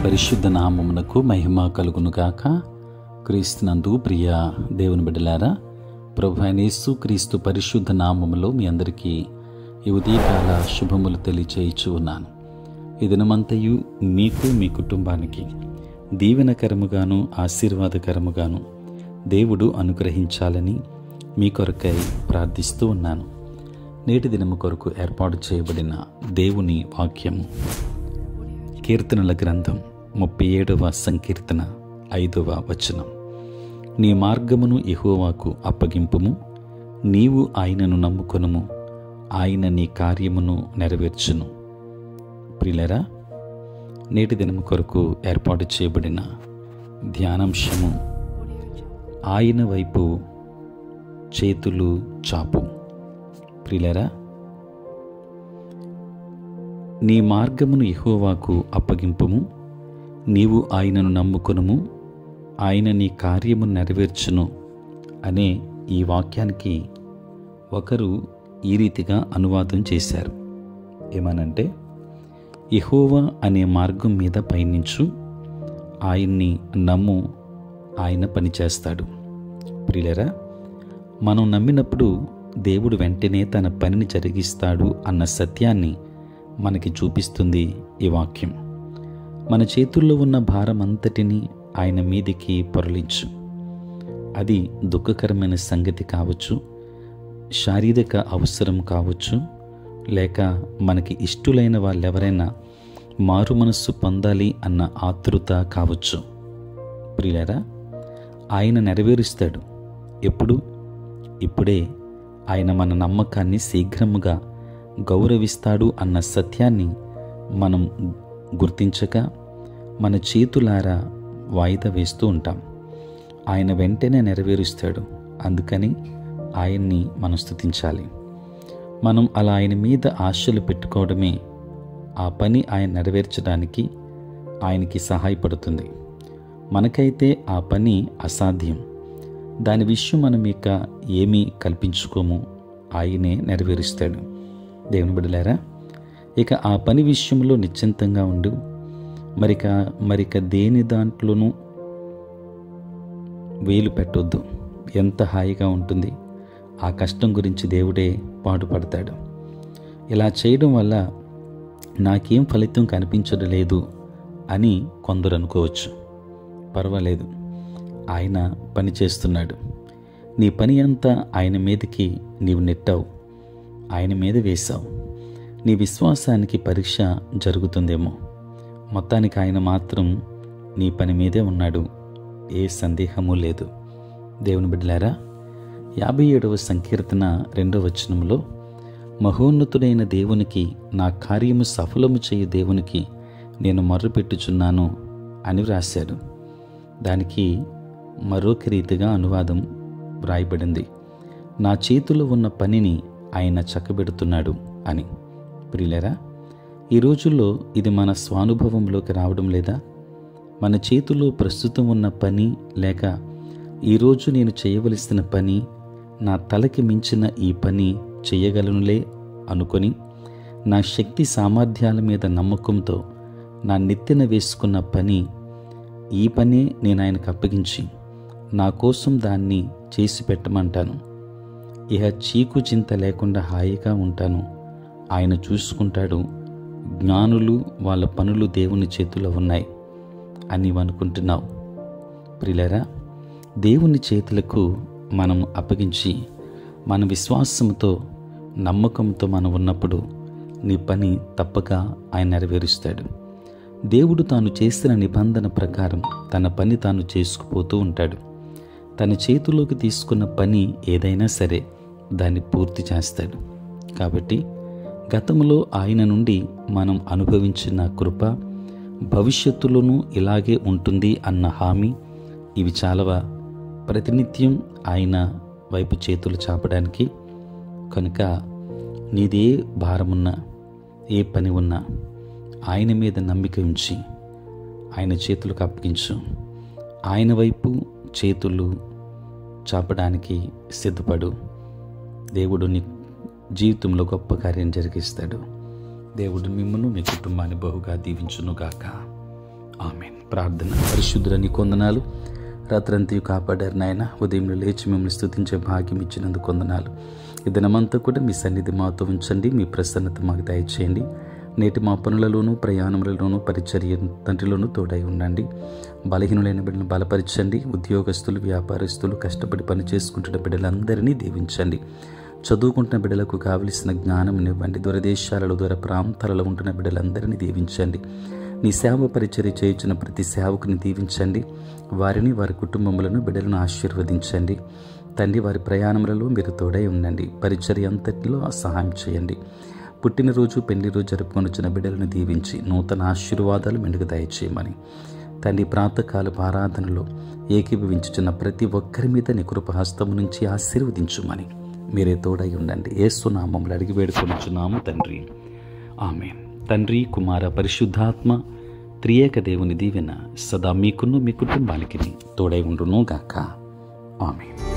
పరిశుద్ధ నామమునకు మహిమ కలుగునుగాక. క్రీస్తునందు ప్రియ దేవుని బిడ్డలారా, ప్రభు అయిన యేసు క్రీస్తు పరిశుద్ధ నామములో మీ అందరికీ ఈ ఉదయకాల శుభములు తెలియచేయచ్చు ఉన్నాను. ఈ దినమంతయు మీకు మీ కుటుంబానికి దీవెనకరముగాను ఆశీర్వాదకరముగాను దేవుడు అనుగ్రహించాలని మీ కొరకై ప్రార్థిస్తూ ఉన్నాను. నేటి దినము కొరకు ఏర్పాటు చేయబడిన దేవుని వాక్యము కీర్తనల గ్రంథం 37వ సంకీర్తన 5వ వచనం. నీ మార్గమును యెహోవాకు అప్పగింపుము, నీవు ఆయనను నమ్ముకొనుము, ఆయన నీ కార్యమును నెరవేర్చును. ప్రియులారా, నేటి దినము కొరకు ఏర్పాటు చేయబడిన ధ్యానాంశము ఆయన వైపు చేతులు చాపు. ప్రియులారా, నీ మార్గమును యెహోవాకు అప్పగింపుము, నీవు ఆయనను నమ్ముకొనుము, ఆయన నీ కార్యమును నెరవేర్చును అనే ఈ వాక్యానికి ఒకరు ఈ రీతిగా అనువాదం చేశారు. ఏమనంటే, యెహోవా అనే మార్గం మీద పయనించు, ఆయన్ని నమ్ము, ఆయన పనిచేస్తాడు. ప్రియులారా, మనం నమ్మినప్పుడు దేవుడు వెంటనే తన పనిని జరిగిస్తాడు అన్న సత్యాన్ని మనకి చూపిస్తుంది ఈ వాక్యం. మన చేతుల్లో ఉన్న భారం అంతటిని ఆయన మీదికి పొరలించు. అది దుఃఖకరమైన సంగతి కావచ్చు, శారీరక అవసరం కావచ్చు, లేక మనకి ఇష్టులైన వాళ్ళెవరైనా మారు మనస్సు పొందాలి అన్న ఆతృత కావచ్చు. ప్రియులారా, ఆయన నెరవేరుస్తాడు. ఎప్పుడు? ఇప్పుడే ఆయన మన నమ్మకాన్ని శీఘ్రముగా గౌరవిస్తాడు అన్న సత్యాన్ని మనం గుర్తించక మన చేతులారా వాయిదా వేస్తూ ఉంటాం. ఆయన వెంటనే నెరవేరుస్తాడు. అందుకని ఆయన్ని మనం స్తుతించాలి. మనం అలా ఆయన మీద ఆశలు పెట్టుకోవడమే ఆ పని ఆయన నెరవేర్చడానికి ఆయనకి సహాయపడుతుంది. మనకైతే ఆ పని అసాధ్యం. దాని విషయం మనం ఇక ఏమీ కల్పించుకోము, ఆయనే నెరవేరుస్తాడు. దేవుని బిడ్డలారా, ఇక ఆ పని విషయంలో నిశ్చింతంగా ఉండు. మరిక దేని దాంట్లోనూ వేలు పెట్టొద్దు. ఎంత హాయిగా ఉంటుంది. ఆ కష్టం గురించి దేవుడే పాటుపడతాడు. ఇలా చేయడం వల్ల నాకేం ఫలితం కనిపించడం లేదు అని కొందరు అనుకోవచ్చు. పర్వాలేదు, ఆయన పని చేస్తున్నాడు. నీ పని అంతా ఆయన మీదకి నీవు నెట్టావు, ఆయన మీద వేశావు. నీ విశ్వాసానికి పరీక్ష జరుగుతుందేమో. మొత్తానికి ఆయన మాత్రం నీ పని మీదే ఉన్నాడు, ఏ సందేహము లేదు. దేవుని బిడ్డలారా, 57వ సంకీర్తన 2వ వచనంలో, మహోన్నతుడైన దేవునికి, నా కార్యము సఫలము చేయు దేవునికి నేను మొర్రపెట్టుచున్నాను అని వ్రాశాడు. దానికి మరొక రీతిగా అనువాదం వ్రాయబడింది, నా చేతిలో ఉన్న పనిని ఆయన చక్కబెడుతున్నాడు అని. ప్రియులారా, ఈ రోజుల్లో ఇది మన స్వానుభవంలోకి రావడం లేదా? మన చేతిలో ప్రస్తుతం ఉన్న పని, లేక ఈరోజు నేను చేయవలసిన పని, నా తలకి మించిన ఈ పని చేయగలనులే అనుకొని నా శక్తి సామర్థ్యాల మీద నమ్మకంతో నా నెత్తిన వేసుకున్న పని, ఈ పనే నేను ఆయనకు అప్పగించి నా కోసం దాన్ని చేసి పెట్టమంటాను. ఇహ చీకు చింత లేకుండా హాయిగా ఉంటాను, ఆయన చూసుకుంటాడు, జ్ఞానులు వాళ్ళ పనులు దేవుని చేతిలో ఉన్నాయి అని అనుకుంటున్నావు. ప్రియులారా, దేవుని చేతులకు మనం అప్పగించి మన విశ్వాసంతో నమ్మకంతో మనం ఉన్నప్పుడు నీ పని తప్పక ఆయన నెరవేరుస్తాడు. దేవుడు తాను చేసిన నిబంధన ప్రకారం తన పని తాను చేసుకుపోతూ ఉంటాడు. తన చేతిలోకి తీసుకున్న పని ఏదైనా సరే దాన్ని పూర్తి చేస్తాడు. కాబట్టి గతంలో ఆయన నుండి మనం అనుభవించిన కృప భవిష్యత్తులోనూ ఇలాగే ఉంటుంది అన్న హామీ ఇవి చాలవా ప్రతినిత్యం ఆయన వైపు చేతులు చాపడానికి? కనుక నీదే భారమున్నా, ఏ పని ఉన్నా ఆయన మీద నమ్మిక ఉంచి ఆయన చేతులకు అప్పగించు. ఆయన వైపు చేతులు చాపడానికి సిద్ధపడు. దేవుడు నీ జీవితంలో గొప్ప కార్యం జరిగిస్తాడు. దేవుడు మిమ్మల్ని మీ కుటుంబాన్ని బహుగా దీవించునుగాక. ఆమేన్. ప్రార్థన. పరిశుద్ధుల నీ కొందనాలు, రాత్రంతా కాపాడారు నాయన. ఉదయంలో లేచి మిమ్మల్ని స్తుతించే భాగ్యం ఇచ్చినందుకు కొందనాలు. ఈ దినమంతా కూడా మీ సన్నిధి మాతో ఉంచండి, మీ ప్రసన్నత మాకు దయచేయండి. నేటి మా పనులలోనూ ప్రయాణములలోనూ పరిచర్య తండ్రిలోనూ తోడై ఉండండి. బలహీనులైన బిడ్డలను బలపరచండి. ఉద్యోగస్తులు, వ్యాపారస్తులు, కష్టపడి పని చేసుకుంటున్న బిడ్డలందరినీ దీవించండి. చదువుకుంటున్న బిడ్డలకు కావలసిన జ్ఞానం ఇవ్వండి. దూరదేశాలలో, దూర ప్రాంతాలలో ఉంటున్న బిడ్డలందరినీ దీవించండి. నీ సేవ పరిచర్య చేయించిన ప్రతి సేవకుని దీవించండి. వారిని, వారి కుటుంబములను, బిడ్డలను ఆశీర్వదించండి. తండ్రి, వారి ప్రయాణములలో మీరు తోడై ఉండండి. పరిచర్య అంతటిలో సహాయం చేయండి. పుట్టినరోజు, పెళ్లి రోజు జరుపుకొని బిడ్డలను దీవించి నూతన ఆశీర్వాదాలు మెండుకు దయచేయమని తండ్రి, ప్రాతకాలపు ఆరాధనలో ఏకీభవించుచున్న ప్రతి ఒక్కరి మీద నీ కృపహస్తము నుంచి ఆశీర్వదించుమని మీరే తోడై ఉండండి. యేసు నామములో అడిగి వేడుకొనుచున్నాము తండ్రి, ఆమేన్. తండ్రి, కుమార, పరిశుద్ధాత్మ త్రియేక దేవుని దీవెన సదా మీకును మీ కుటుంబానికి తోడై ఉండును గాక. ఆమేన్.